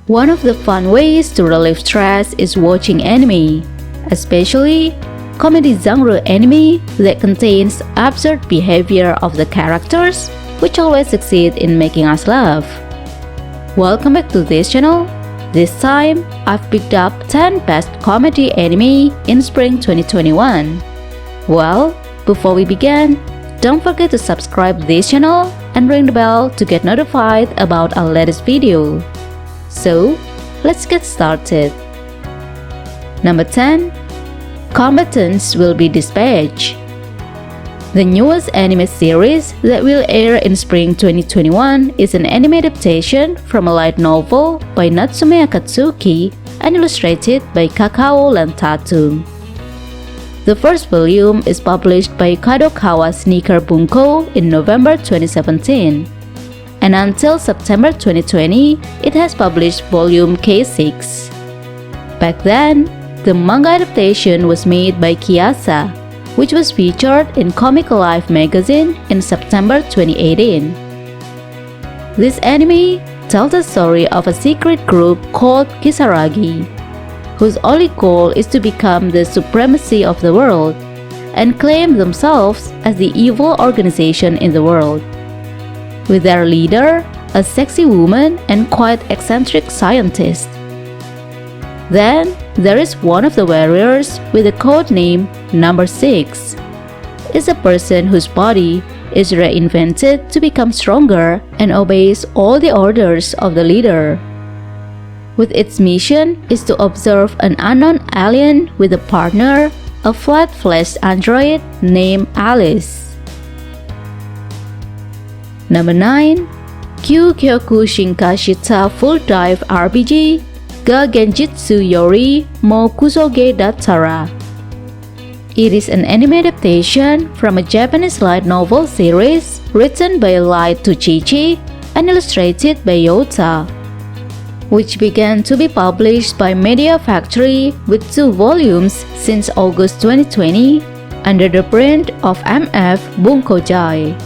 One of the fun ways to relieve stress is watching anime, especially comedy genre anime that contains absurd behavior of the characters, which always succeed in making us laugh. Welcome back to this channel. This time, I've picked up 10 best comedy anime in spring 2021. Well, before we begin, don't forget to subscribe this channel and ring the bell to get notified about our latest video. So, let's get started. Number 10. Combatants Will Be Dispatched. The newest anime series that will air in spring 2021 is an anime adaptation from a light novel by Natsume Akatsuki and illustrated by Kakao Lantatu. The first volume is published by Kadokawa Sneaker Bunko in November 2017, and until September 2020, it has published volume K6. Back then, the manga adaptation was made by Kiyasa, which was featured in Comic Alive magazine in September 2018. This anime tells the story of a secret group called Kisaragi, whose only goal is to become the supremacy of the world and claim themselves as the evil organization in the world. With their leader, a sexy woman and quite eccentric scientist. Then, there is one of the warriors with the code name Number 6. It's a person whose body is reinvented to become stronger and obeys all the orders of the leader. With its mission is to observe an unknown alien with a partner, a flat-fleshed android named Alice. Number 9. Kyotokushinkashita Full Dive RPG Ga Genjitsu Yori mo Kusoge Dattara. It is an anime adaptation from a Japanese light novel series written by Light Tsuchichi and illustrated by Yota, which began to be published by Media Factory with 2 volumes since August 2020 under the brand of MF Bunkojai.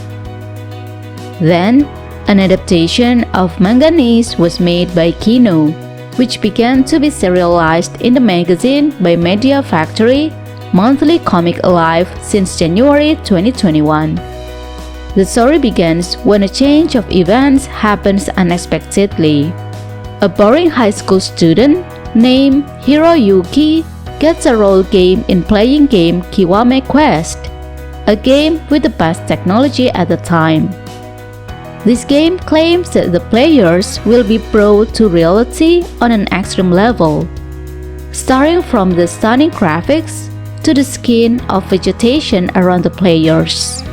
Then, an adaptation of Megane was made by Kino, which began to be serialized in the magazine by Media Factory Monthly Comic Alive since January 2021. The story begins when a change of events happens unexpectedly. A boring high school student named Hiroyuki gets a role game in playing game Kiwame Quest, a game with the best technology at the time. This game claims that the players will be brought to reality on an extreme level, starting from the stunning graphics to the skin of vegetation around the players.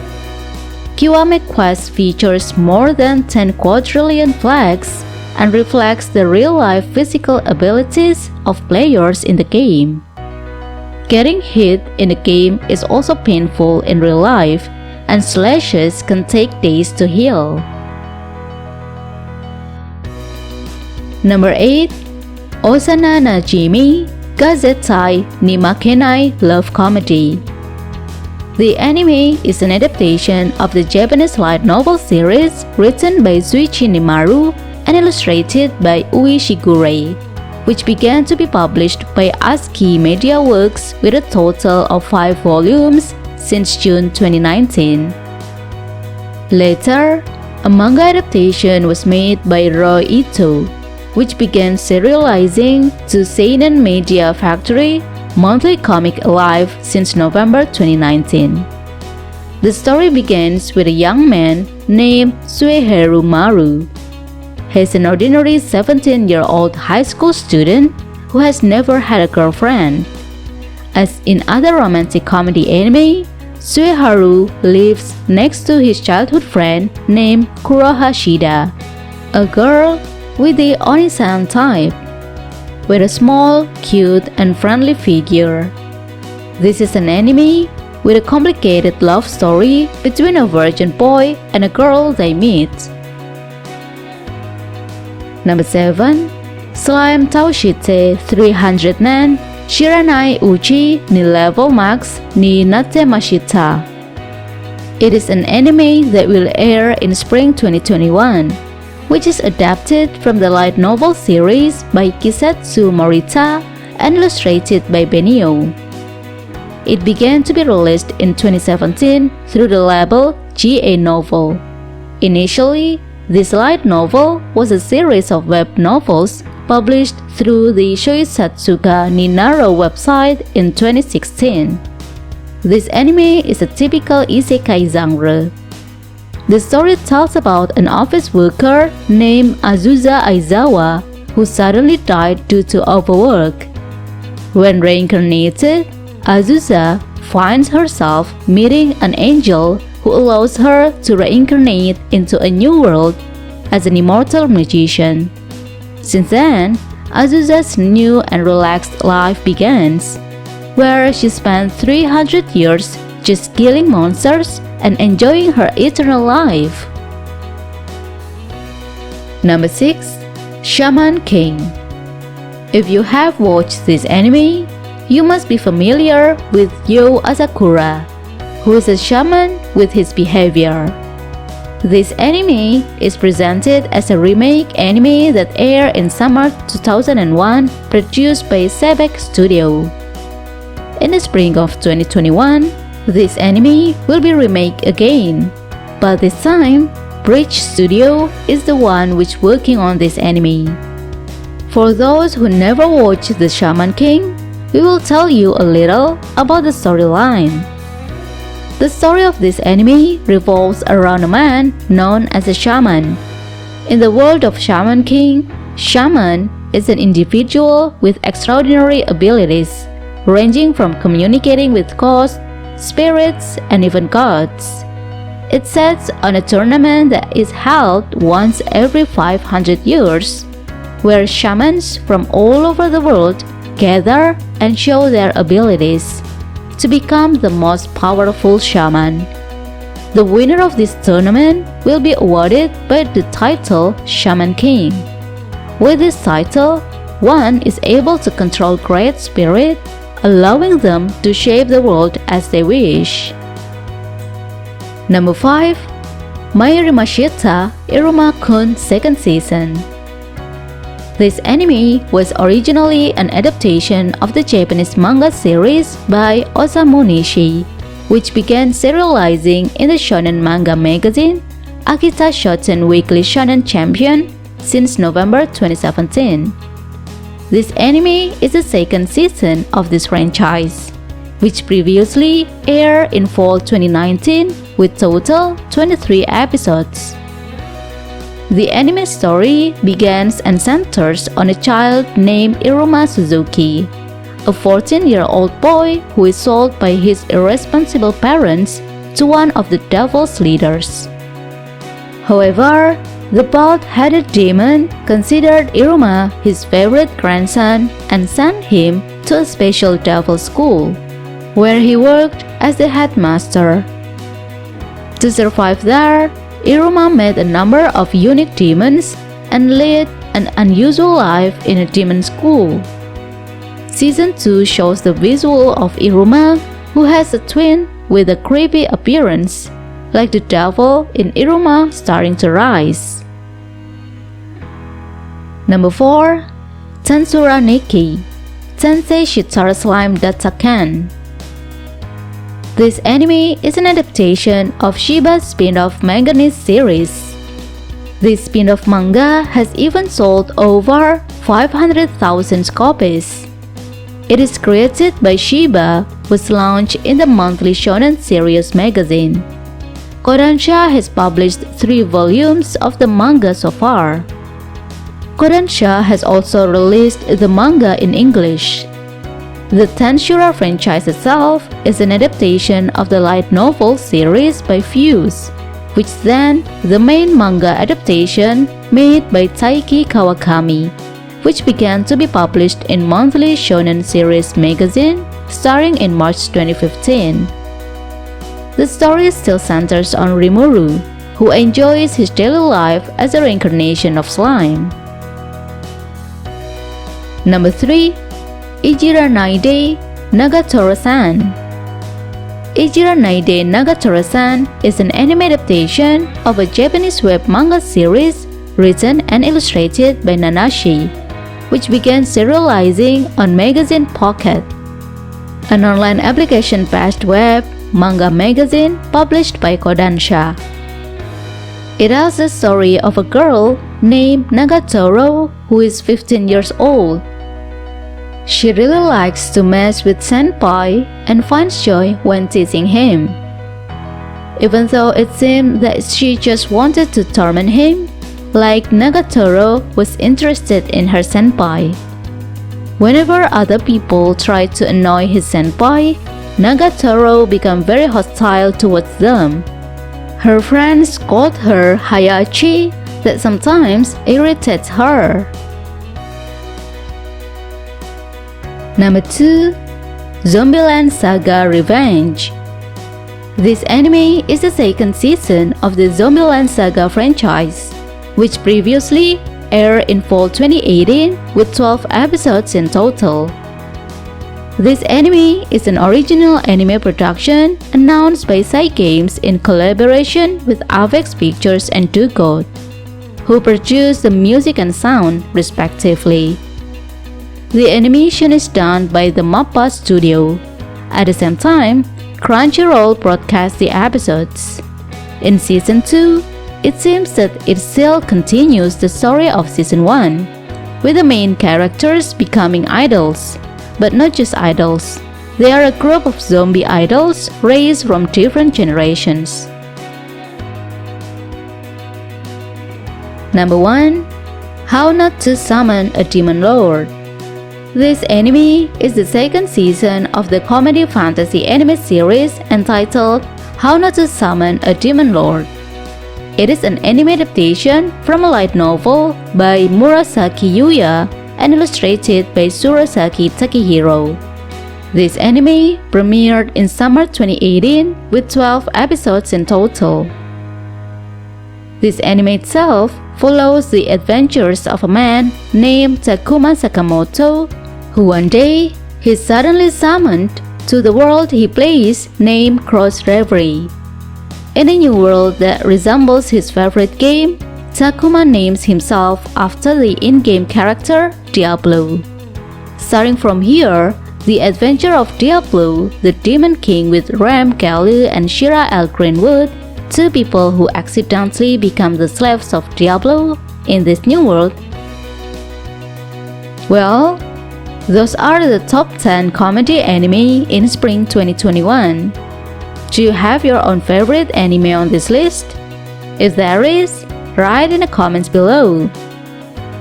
Kiwame Quest features more than 10 quadrillion flags and reflects the real-life physical abilities of players in the game. Getting hit in the game is also painful in real life, and slashes can take days to heal. Number 8. Osanana Jimi Gazettai ni Makenai Love Comedy. The anime is an adaptation of the Japanese light novel series written by Zuichi Nimaru and illustrated by Ui Shigure, which began to be published by ASCII Media Works with a total of 5 volumes since June 2019. Later, a manga adaptation was made by Roy Ito, which began serializing to Seinen Media Factory Monthly Comic Alive since November 2019. The story begins with a young man named Sueharu Maru. He's an ordinary 17-year-old high school student who has never had a girlfriend. As in other romantic comedy anime, Sueharu lives next to his childhood friend named Kuroha Shida, a girl with the Onisan type, with a small, cute, and friendly figure. This is an anime with a complicated love story between a virgin boy and a girl they meet. Number 7. Slime Taushite 300 Nen Shiranai Uchi ni Level Max ni Nate Mashita. It is an anime that will air in spring 2021. which is adapted from the light novel series by Kisetsu Morita and illustrated by Benio. It began to be released in 2017 through the label GA Novel. Initially, this light novel was a series of web novels published through the Shoisatsuga Ninaro website in 2016. This anime is a typical isekai genre. The story tells about an office worker named Azusa Aizawa who suddenly died due to overwork. When reincarnated, Azusa finds herself meeting an angel who allows her to reincarnate into a new world as an immortal magician. Since then, Azusa's new and relaxed life begins, where she spent 300 years just killing monsters and enjoying her eternal life. Number 6. Shaman King. If you have watched this anime, you must be familiar with Yo Asakura, who is a shaman with his behavior. This anime is presented as a remake anime that aired in summer 2001, produced by Sebek Studio. In the spring of 2021, this anime will be remade again, but this time, Bridge Studio is the one which working on this anime. For those who never watched The Shaman King, we will tell you a little about the storyline. The story of this anime revolves around a man known as a shaman. In the world of Shaman King, shaman is an individual with extraordinary abilities, ranging from communicating with ghosts, spirits, and even gods. It sets on a tournament that is held once every 500 years, where shamans from all over the world gather and show their abilities to become the most powerful shaman. The winner of this tournament will be awarded by the title Shaman King. With this title, one is able to control great spirit, allowing them to shape the world as they wish. Number 5. Mairi Mashita Iruma-kun Second Season. This anime was originally an adaptation of the Japanese manga series by Osamu Nishi, which began serializing in the shonen manga magazine Akita Shoten Weekly Shonen Champion since November 2017. This anime is the second season of this franchise, which previously aired in fall 2019 with total 23 episodes. The anime story begins and centers on a child named Iruma Suzuki, a 14-year-old boy who is sold by his irresponsible parents to one of the devil's leaders. However, the bald-headed demon considered Iruma his favorite grandson and sent him to a special devil school, where he worked as the headmaster. To survive there, Iruma met a number of unique demons and led an unusual life in a demon school. Season 2 shows the visual of Iruma, who has a twin with a creepy appearance, like the devil in Iruma starting to rise. Number 4. Tensura Nikki Sensei Shittara Slime Dataken. This anime is an adaptation of Shiba's spin-off Megane series. This spin-off manga has even sold over 500,000 copies. It is created by Shiba, was launched in the monthly shonen series magazine. Kodansha has published 3 volumes of the manga so far. Kodansha has also released the manga in English. The Tensura franchise itself is an adaptation of the light novel series by Fuse, which then the main manga adaptation made by Taiki Kawakami, which began to be published in monthly shonen series magazine starting in March 2015. The story still centers on Rimuru, who enjoys his daily life as a reincarnation of slime. Number 3. Ijira Naide Nagatoro-san. Ijira Naide Nagatoro-san is an anime adaptation of a Japanese web manga series written and illustrated by Nanashi, which began serializing on Magazine Pocket, an online application-based web manga magazine published by Kodansha. It tells the story of a girl named Nagatoro who is 15 years old. She really likes to mess with Senpai and finds joy when teasing him. Even though it seemed that she just wanted to torment him, like Nagatoro was interested in her Senpai. Whenever other people tried to annoy his Senpai, Nagatoro became very hostile towards them. Her friends called her Hayachi that sometimes irritates her. Number 2. Zombieland Saga Revenge. This anime is the second season of the Zombieland Saga franchise, which previously aired in fall 2018 with 12 episodes in total. This anime is an original anime production announced by Cygames in collaboration with Avex Pictures and Do God, who produced the music and sound respectively. The animation is done by the Mappa Studio. At the same time, Crunchyroll broadcasts the episodes. In Season 2, it seems that it still continues the story of Season 1, with the main characters becoming idols. But not just idols, they are a group of zombie idols raised from different generations. Number 1. How Not to Summon a Demon Lord. This anime is the second season of the comedy fantasy anime series entitled How Not to Summon a Demon Lord. It is an anime adaptation from a light novel by Murasaki Yuya and illustrated by Surasaki Takehiro. This anime premiered in summer 2018 with 12 episodes in total. This anime itself follows the adventures of a man named Takuma Sakamoto, who one day is suddenly summoned to the world he plays named Cross Reverie. In a new world that resembles his favorite game, Takuma names himself after the in-game character Diablo. Starting from here, the adventure of Diablo, the Demon King with Ram Gallu and Shira L. Greenwood, two people who accidentally become the slaves of Diablo in this new world. Well, those are the top 10 comedy anime in spring 2021. Do you have your own favorite anime on this list? If there is, write in the comments below.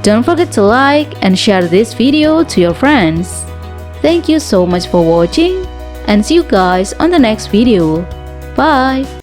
Don't forget to like and share this video to your friends. Thank you so much for watching and see you guys on the next video. Bye!